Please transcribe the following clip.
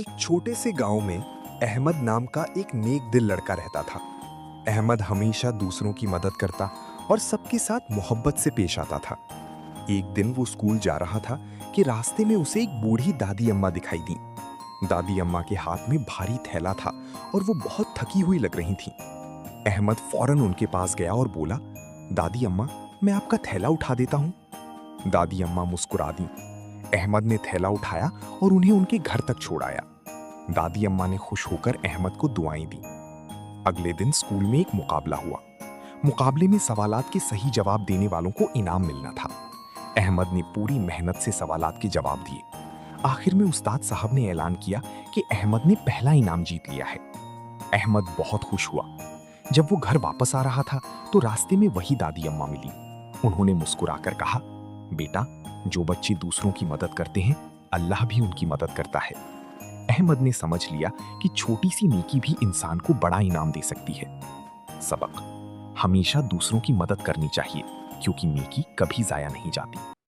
एक छोटे से गांव में अहमद नाम का एक नेक दिल लड़का रहता था। अहमद हमेशा दूसरों की मदद करता और सबके साथ मोहब्बत से पेश आता था। एक दिन वो स्कूल जा रहा था कि रास्ते में उसे एक बूढ़ी दादी अम्मा दिखाई दी। दादी अम्मा के हाथ में भारी थैला था और वो बहुत थकी हुई लग रही थी। अहमद फौरन उनके पास गया और बोला, दादी अम्मा, मैं आपका थैला उठा देता हूँ। दादी अम्मा मुस्कुरा दी। अहमद ने थैला उठाया और उन्हें उनके घर तक छोड़ाया। दादी अम्मा ने खुश होकर अहमद को दुआएं दी। अगले दिन स्कूल में एक मुकाबला हुआ। मुकाबले में सवालात के सही जवाब देने वालों को इनाम मिलना था। अहमद ने पूरी मेहनत से सवालात के जवाब दिए। आखिर में उस्ताद साहब ने ऐलान किया कि अहमद ने पहला इनाम जीत लिया है। अहमद बहुत खुश हुआ। जब वो घर वापस आ रहा था तो रास्ते में वही दादी अम्मा मिली। उन्होंने मुस्कुराकर कहा, बेटा, जो बच्चे दूसरों की मदद करते हैं, अल्लाह भी उनकी मदद करता है। अहमद ने समझ लिया कि छोटी सी नेकी भी इंसान को बड़ा इनाम दे सकती है। सबक: हमेशा दूसरों की मदद करनी चाहिए, क्योंकि नेकी कभी जाया नहीं जाती।